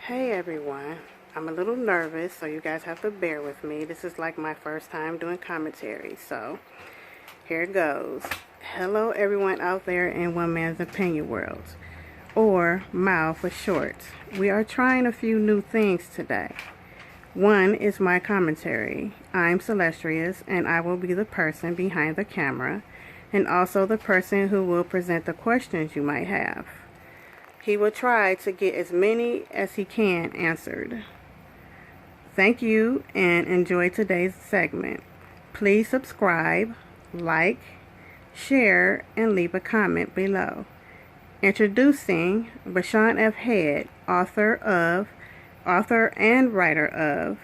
Hey everyone, I'm a little nervous, so you guys have to bear with me. This is like my first time doing commentary, so here it goes. Hello everyone out there in One Man's Opinion World, or MAO for short. We are trying a few new things today. One is my commentary. I'm Celestrius, and I will be the person behind the camera, and also the person who will present the questions you might have. He will try to get as many as he can answered. Thank you and enjoy today's segment. Please subscribe, like, share, and leave a comment below. Introducing Vashawn F Head, author and writer of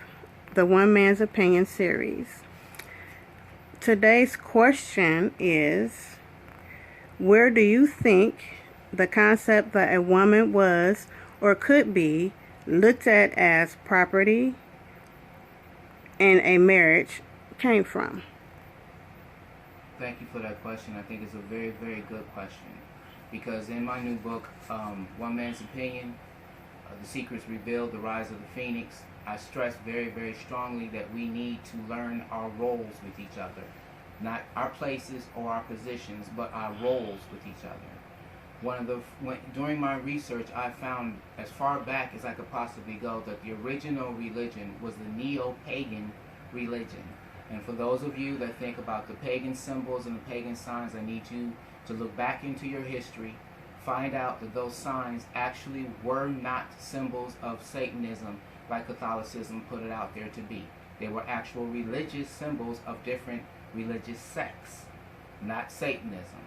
the One Man's Opinion series. Today's question is, where do you think the concept that a woman was or could be looked at as property in a marriage came from? Thank you for that question. I think it's a very, very good question, because in my new book, One Man's Opinion, The Secrets Revealed, The Rise of the Phoenix, I stress very, very strongly that we need to learn our roles with each other. Not our places or our positions, but our roles with each other. During my research, I found as far back as I could possibly go that the original religion was the neo-pagan religion. And for those of you that think about the pagan symbols and the pagan signs, I need you to look back into your history, find out that those signs actually were not symbols of Satanism like Catholicism put it out there to be. They were actual religious symbols of different religious sects, not Satanism.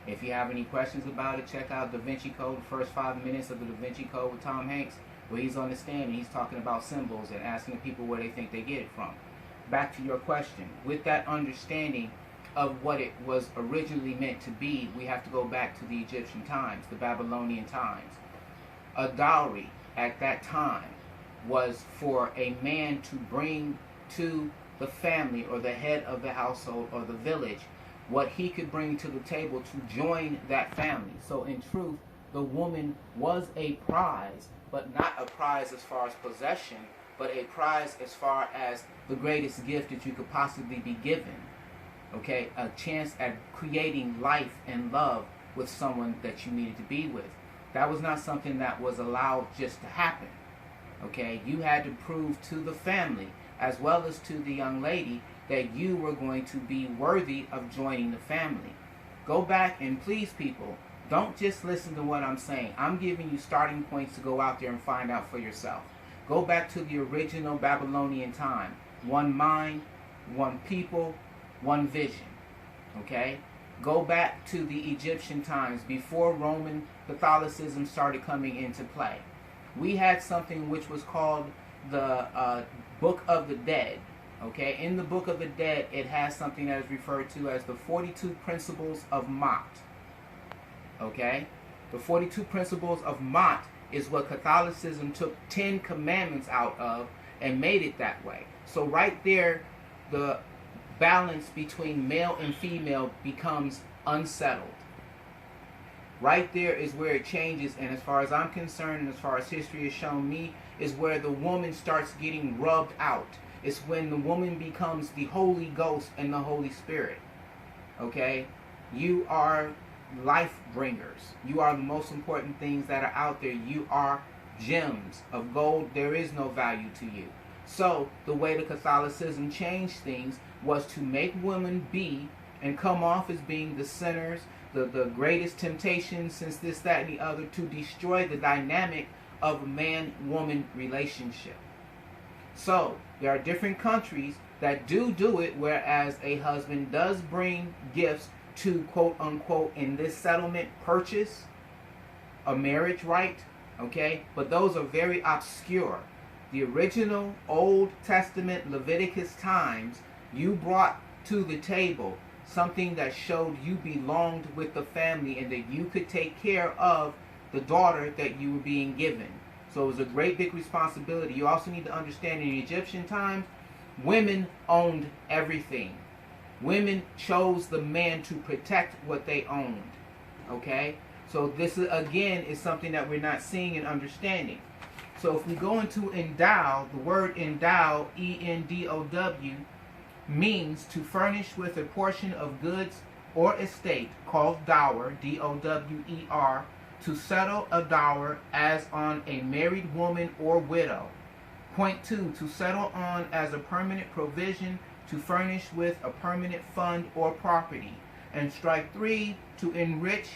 If you have any questions about it, check out Da Vinci Code, the first 5 minutes of the Da Vinci Code with Tom Hanks, where he's on the stand and he's talking about symbols and asking people where they think they get it from. Back to your question. With that understanding of what it was originally meant to be, we have to go back to the Egyptian times, the Babylonian times. A dowry at that time was for a man to bring to the family or the head of the household or the village what he could bring to the table to join that family. So in truth, the woman was a prize, but not a prize as far as possession, but a prize as far as the greatest gift that you could possibly be given. Okay, a chance at creating life and love with someone that you needed to be with. That was not something that was allowed just to happen. Okay, you had to prove to the family as well as to the young lady that you were going to be worthy of joining the family. Go back and please, people, don't just listen to what I'm saying. I'm giving you starting points to go out there and find out for yourself. Go back to the original Babylonian time. One mind, one people, one vision. Okay? Go back to the Egyptian times before Roman Catholicism started coming into play. We had something which was called the Book of the Dead. Okay, in the Book of the Dead, it has something that is referred to as the 42 Principles of Mott. Okay, the 42 Principles of Mott is what Catholicism took 10 commandments out of and made it that way. So right there, the balance between male and female becomes unsettled. Right there is where it changes, and as far as I'm concerned, and as far as history has shown me, is where the woman starts getting rubbed out. It's when the woman becomes the Holy Ghost and the Holy Spirit. Okay? You are life bringers. You are the most important things that are out there. You are gems of gold. There is no value to you. So, the way that Catholicism changed things was to make women be and come off as being the sinners, the greatest temptation since this, that, and the other, to destroy the dynamic of man-woman relationship. So, there are different countries that do it, whereas a husband does bring gifts to, quote unquote, in this settlement, purchase a marriage right, okay? But those are very obscure. The original Old Testament Leviticus times, you brought to the table something that showed you belonged with the family and that you could take care of the daughter that you were being given. So it was a great big responsibility. You also need to understand, in the Egyptian times, women owned everything. Women chose the man to protect what they owned. Okay? So this, again, is something that we're not seeing and understanding. So if we go into endow, the word endow, E-N-D-O-W, means to furnish with a portion of goods or estate, called dower, D-O-W-E-R, to settle a dower as on a married woman or widow. Point 2, to settle on as a permanent provision, to furnish with a permanent fund or property. And strike 3, to enrich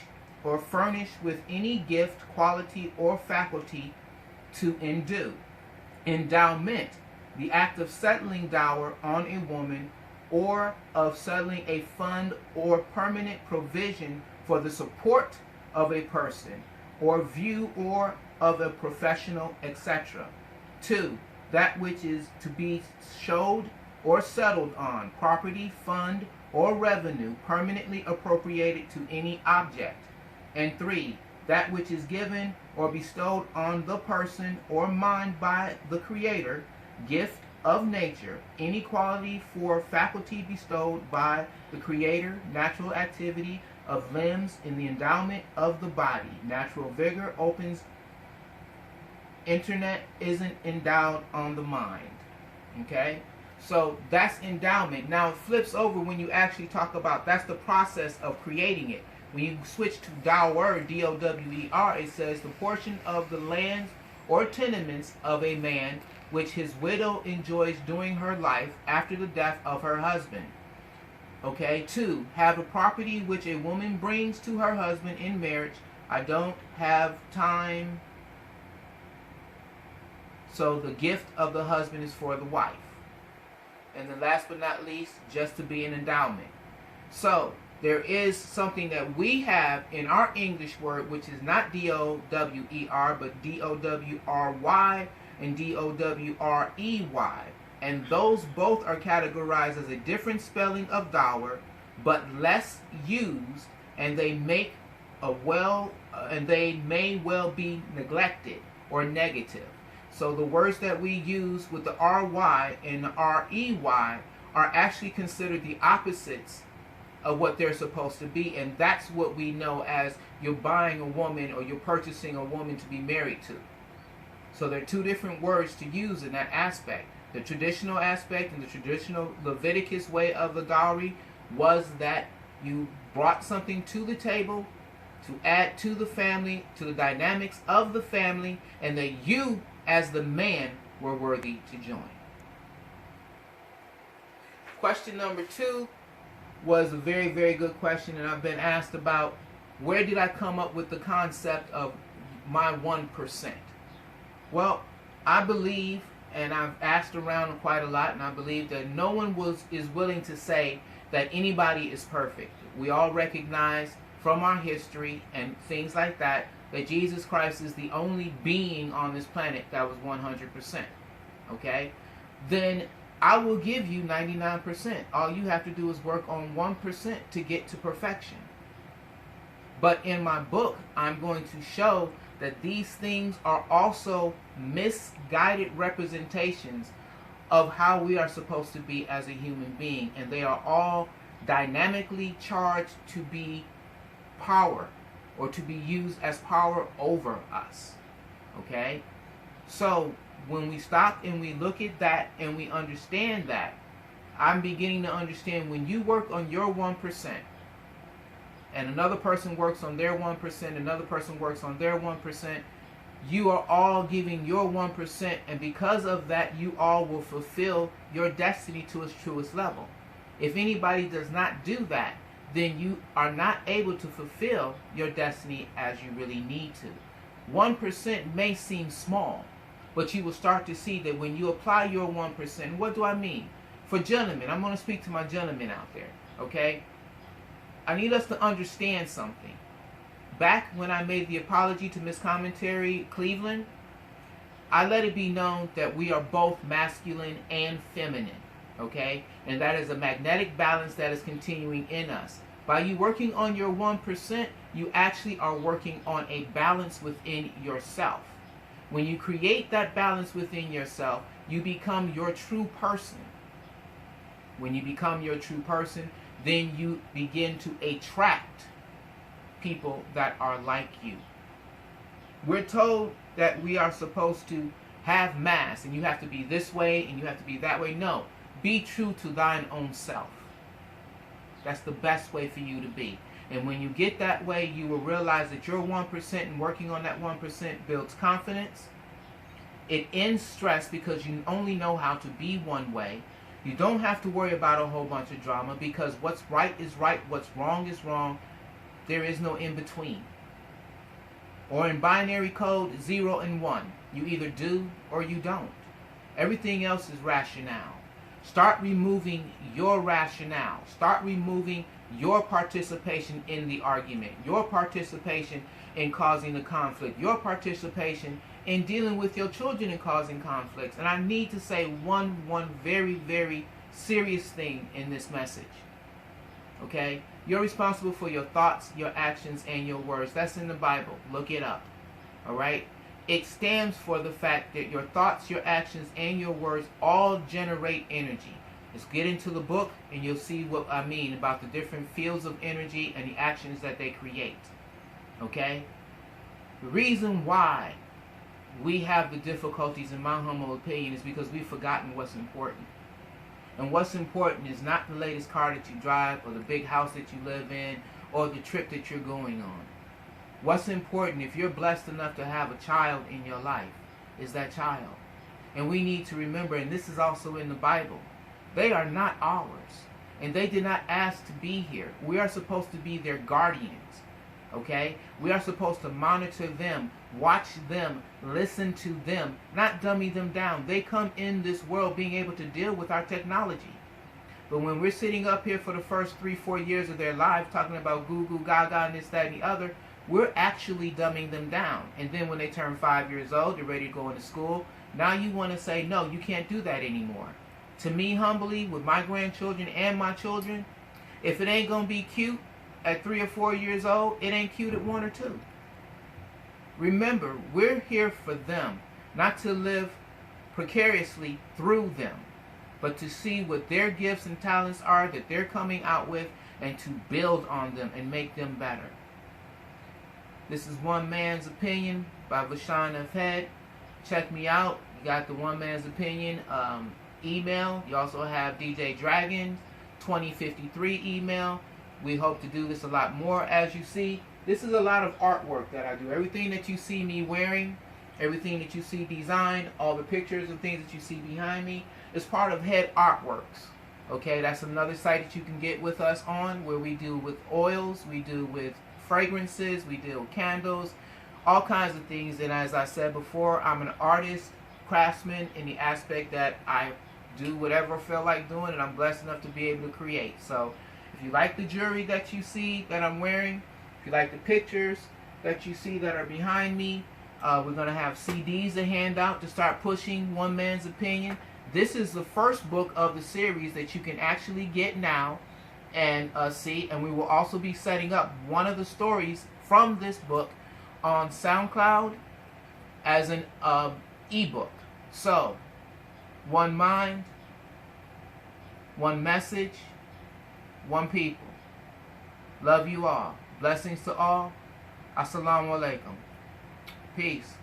or furnish with any gift, quality, or faculty, to endue. Endowment, the act of settling dower on a woman, or of settling a fund or permanent provision for the support of a person, or view, or of a professional, etc. 2, that which is to be showed or settled on, property, fund, or revenue permanently appropriated to any object. And 3, that which is given or bestowed on the person or mind by the Creator, gift of nature, any quality for faculty bestowed by the Creator, natural activity of limbs in the endowment of the body. Natural vigor opens, internet isn't endowed on the mind. Okay? So that's endowment. Now it flips over when you actually talk about, that's the process of creating it. When you switch to dower, D-O-W-E-R, it says the portion of the lands or tenements of a man which his widow enjoys during her life after the death of her husband. Okay, 2, have a property which a woman brings to her husband in marriage. I don't have time. So the gift of the husband is for the wife. And then last but not least, just to be an endowment. So there is something that we have in our English word, which is not D-O-W-E-R, but D-O-W-R-Y and D-O-W-R-E-Y. And those both are categorized as a different spelling of dower, but less used, and they make they may well be neglected or negative. So the words that we use with the R-Y and the R-E-Y are actually considered the opposites of what they're supposed to be, and that's what we know as you're buying a woman or you're purchasing a woman to be married to. So there are two different words to use in that aspect. The traditional aspect and the traditional Leviticus way of the dowry was that you brought something to the table to add to the family, to the dynamics of the family, and that you as the man were worthy to join. Question number 2 was a very, very good question, and I've been asked about where did I come up with the concept of my 1%. Well, I believe, and I've asked around quite a lot, and I believe that no one is willing to say that anybody is perfect. We all recognize from our history and things like that Jesus Christ is the only being on this planet that was 100%. Okay? Then I will give you 99%. All you have to do is work on 1% to get to perfection. But in my book, I'm going to show that these things are also misguided representations of how we are supposed to be as a human being. And they are all dynamically charged to be power, or to be used as power over us. Okay? So when we stop and we look at that and we understand that, I'm beginning to understand when you work on your 1% and another person works on their 1%, another person works on their 1%, you are all giving your 1%, and because of that, you all will fulfill your destiny to its truest level. If anybody does not do that, then you are not able to fulfill your destiny as you really need to. 1% may seem small, but you will start to see that when you apply your 1%, what do I mean? For gentlemen, I'm going to speak to my gentlemen out there, okay? I need us to understand something. Back when I made the apology to Miss Commentary Cleveland, I let it be known that we are both masculine and feminine, okay? And that is a magnetic balance that is continuing in us. By you working on your 1%, you actually are working on a balance within yourself. When you create that balance within yourself, you become your true person. When you become your true person, then you begin to attract people that are like you. We're told that we are supposed to have mass, and you have to be this way, and you have to be that way. No. Be true to thine own self. That's the best way for you to be. And when you get that way, you will realize that your 1% and working on that 1% builds confidence. It ends stress because you only know how to be one way. You don't have to worry about a whole bunch of drama because what's right is right, what's wrong is wrong. There is no in between. Or in binary code, 0 and 1. You either do or you don't. Everything else is rationale. Start removing your rationale. Start removing your participation in the argument, your participation in causing the conflict, your participation in dealing with your children and causing conflicts. And I need to say one very, very serious thing in this message. Okay? You're responsible for your thoughts, your actions, and your words. That's in the Bible. Look it up. All right? It stands for the fact that your thoughts, your actions, and your words all generate energy. Let's get into the book and you'll see what I mean about the different fields of energy and the actions that they create. Okay? The reason why we have the difficulties, in my humble opinion, is because we've forgotten what's important. And what's important is not the latest car that you drive or the big house that you live in or the trip that you're going on. What's important, if you're blessed enough to have a child in your life, is that child. And we need to remember, and this is also in the Bible, they are not ours. And they did not ask to be here. We are supposed to be their guardians. Okay? We are supposed to monitor them, watch them, listen to them, not dummy them down. They come in this world being able to deal with our technology. But when we're sitting up here for the first 3-4 years of their lives talking about goo goo gaga and this, that, and the other, we're actually dumbing them down. And then when they turn 5 years old, they're ready to go into school. Now you want to say, no, you can't do that anymore. To me, humbly, with my grandchildren and my children, if it ain't going to be cute at 3 or 4 years old, it ain't cute at 1 or 2. Remember, we're here for them, not to live precariously through them, but to see what their gifts and talents are that they're coming out with and to build on them and make them better. This is One Man's Opinion by Vashawn F Head. Check me out. You got the One Man's Opinion email. You also have DJ Dragon 2053 email. We hope to do this a lot more. As you see, this is a lot of artwork that I do. Everything that you see me wearing, everything that you see designed, all the pictures and things that you see behind me is part of Head Artworks. Okay, that's another site that you can get with us on, where we do with oils, we do with fragrances, we do with candles, all kinds of things. And as I said before, I'm an artist, craftsman in the aspect that I do whatever I feel like doing, and I'm blessed enough to be able to create. So if you like the jewelry that you see that I'm wearing, if you like the pictures that you see that are behind me, we're going to have CDs to hand out to start pushing One Man's Opinion. This is the first book of the series that you can actually get now and see. And we will also be setting up one of the stories from this book on SoundCloud as an ebook. So, one mind, one message, one people. Love you all. Blessings to all. Assalamu alaikum. Peace.